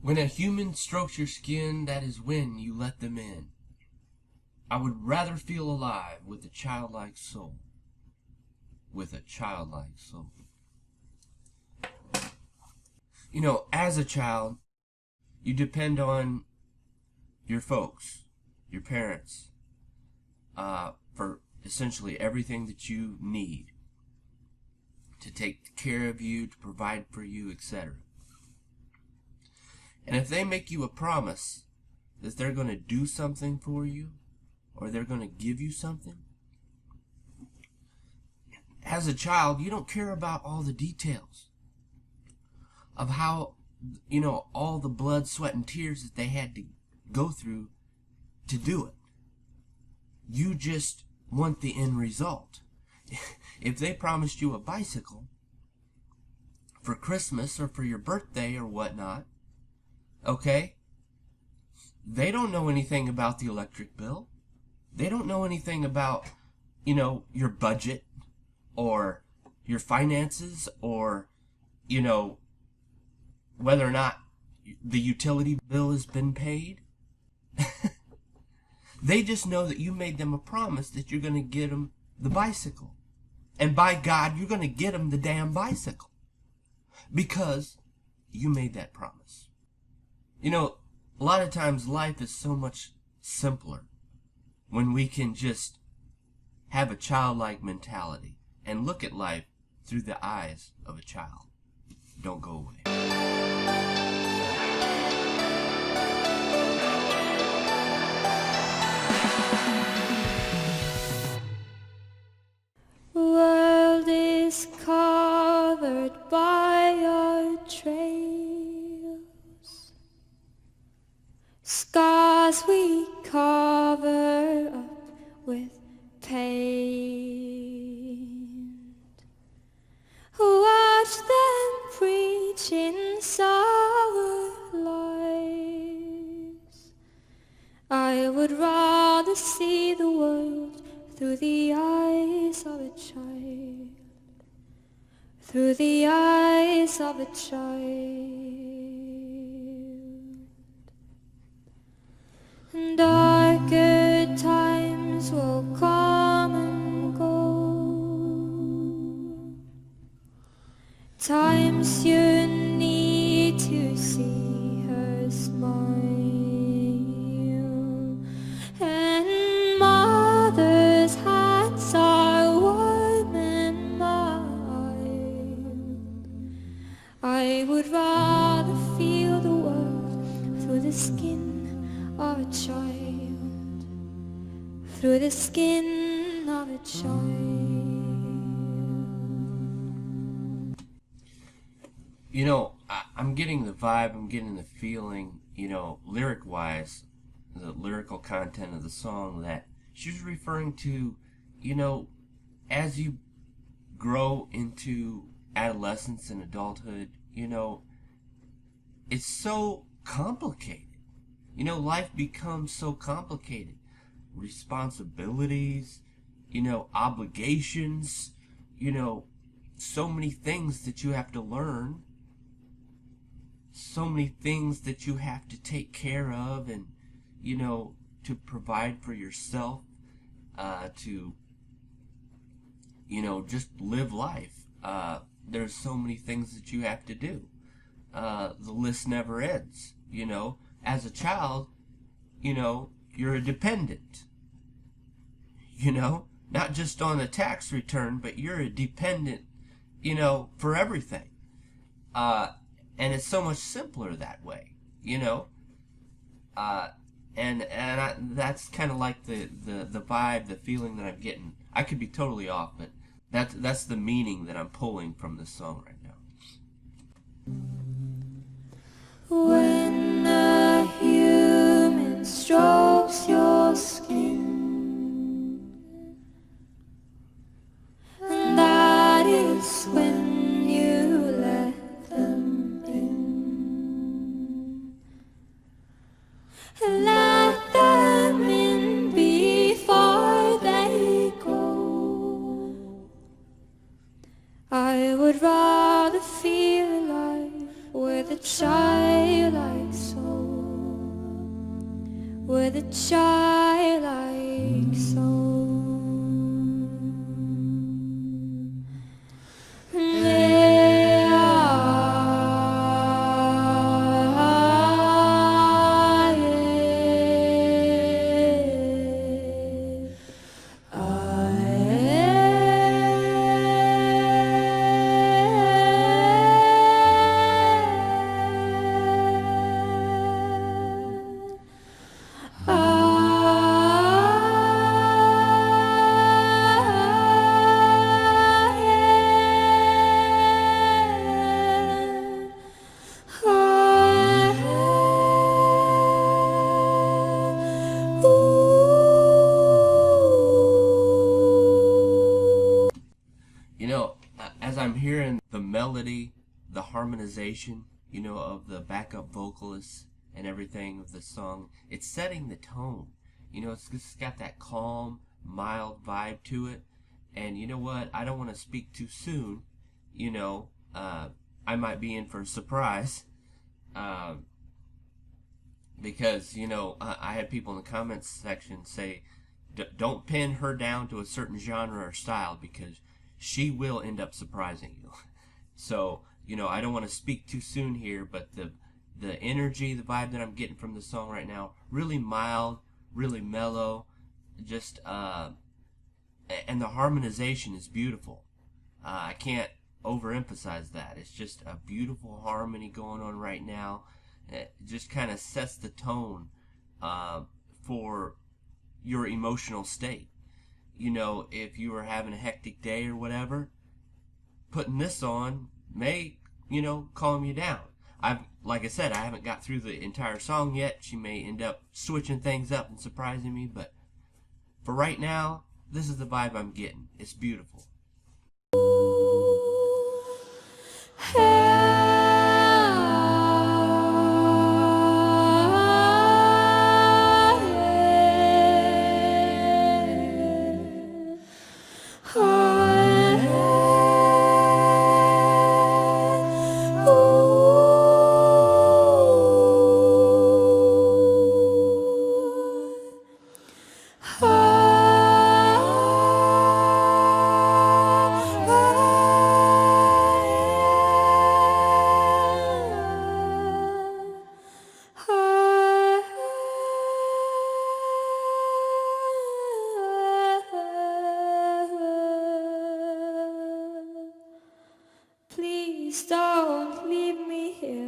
When a human strokes your skin, that is when you let them in. I would rather feel alive with a childlike soul. With a childlike soul. You know, as a child, you depend on your folks, your parents, for essentially everything that you need to take care of you, to provide for you, etc. And if they make you a promise that they're going to do something for you, or they're going to give you something, as a child, you don't care about all the details of how, all the blood, sweat, and tears that they had to go through to do it. You just want the end result. If they promised you a bicycle for Christmas or for your birthday or whatnot, okay, they don't know anything about the electric bill. They don't know anything about, your budget or your finances or, whether or not the utility bill has been paid. They just know that you made them a promise that you're going to get them the bicycle. And by God, you're going to get them the damn bicycle. Because you made that promise. A lot of times life is so much simpler when we can just have a childlike mentality and look at life through the eyes of a child. Don't go away. World is covered by our trails, scars we cover up with paint. Watch them preach in sour lies. I would rather see the world through the eyes of a child, through the eyes of a child. And darker times will come and go, times you need to see her smile, and mother's hands are warm and mild. I would rather feel the world through the skin of a child, through the skin of a child. I'm getting the vibe, I'm getting the feeling, lyric-wise, the lyrical content of the song, that she's referring to, as you grow into adolescence and adulthood, it's so complicated. Life becomes so complicated. Responsibilities, obligations, so many things that you have to learn, so many things that you have to take care of, and, to provide for yourself, to, just live life. There's so many things that you have to do. The list never ends, As a child, you're a dependent, not just on a tax return, but you're a dependent, for everything. And it's so much simpler that way, that's kind of like the vibe, the feeling that I'm getting. I could be totally off, but that's the meaning that I'm pulling from this song right now. When a human strokes your skin, and that is when you let them in. Let them in before they go. I would rather feel alive with a childlike with a childlike song. You know, as I'm hearing the melody, the harmonization, you know, of the backup vocalists and everything of the song, it's setting the tone. You know, it's just got that calm, mild vibe to it. And you know what? I don't want to speak too soon. You know, I might be in for a surprise. Because, you know, I had people in the comments section say, don't pin her down to a certain genre or style because she will end up surprising you. So, you know, I don't want to speak too soon here, but the energy, the vibe that I'm getting from the song right now, really mild, really mellow, just, and the harmonization is beautiful. I can't overemphasize that. It's just a beautiful harmony going on right now. It just kind of sets the tone for your emotional state. You know, if you are having a hectic day or whatever, putting this on may, you know, calm you down. Like I said, I haven't got through the entire song yet. She may end up switching things up and surprising me, but for right now, this is the vibe I'm getting. It's beautiful. Please don't leave me here.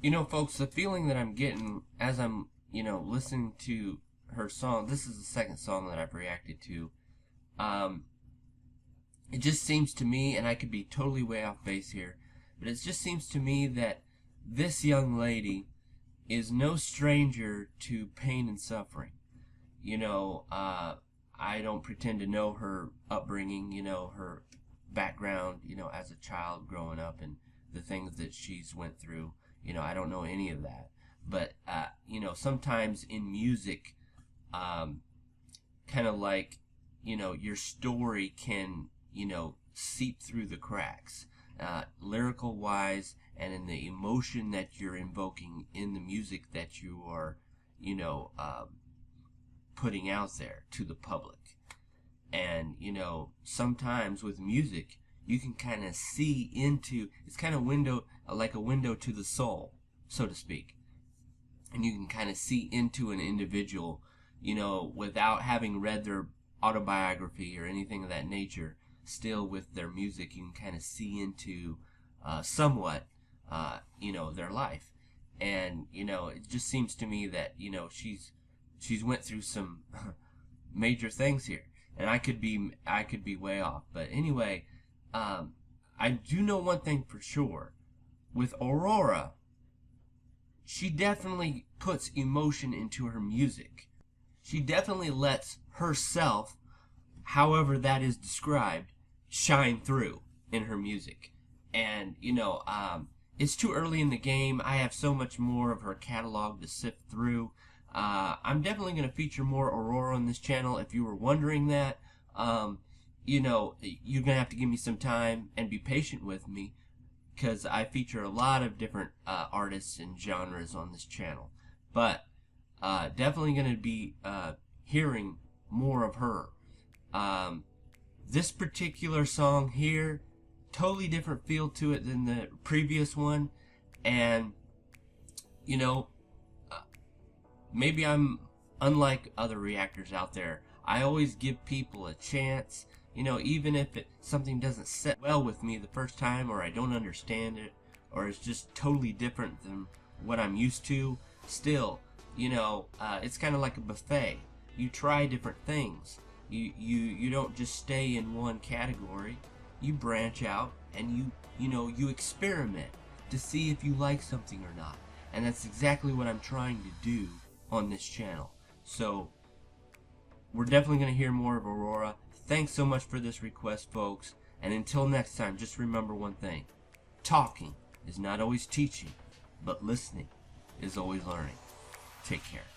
You know, folks, the feeling that I'm getting as I'm, you know, listening to her song, this is the second song that I've reacted to. It just seems to me, and I could be totally way off base here, but it just seems to me that this young lady is no stranger to pain and suffering. You know, I don't pretend to know her upbringing, you know, her background, you know, as a child growing up and the things that she's went through. You know, I don't know any of that. But, you know, sometimes in music, kind of like, you know, your story can, you know, seep through the cracks, lyrical wise, and in the emotion that you're invoking in the music that you are, you know, putting out there to the public. And, you know, sometimes with music, you can kind of see into, it's kind of like a window to the soul, so to speak. And you can kind of see into an individual, you know, without having read their autobiography or anything of that nature. Still with their music, you can kind of see into somewhat, you know, their life. And, you know, it just seems to me that, you know, she's went through some major things here. And I could be way off. But anyway, I do know one thing for sure. With Aurora, she definitely puts emotion into her music. She definitely lets herself, however that is described, shine through in her music. And, you know, it's too early in the game. I have so much more of her catalog to sift through. I'm definitely going to feature more Aurora on this channel if you were wondering that. you know, you're going to have to give me some time and be patient with me, because I feature a lot of different artists and genres on this channel. But definitely going to be hearing more of her. This particular song here, totally different feel to it than the previous one. And, you know, maybe I'm unlike other reactors out there. I always give people a chance. You know, even if something doesn't sit well with me the first time, or I don't understand it, or it's just totally different than what I'm used to, still, you know, it's kind of like a buffet. You try different things. You don't just stay in one category. You branch out and you experiment to see if you like something or not. And that's exactly what I'm trying to do on this channel. So we're definitely going to hear more of Aurora. Thanks so much for this request, folks. And until next time, just remember one thing. Talking is not always teaching, but listening is always learning. Take care.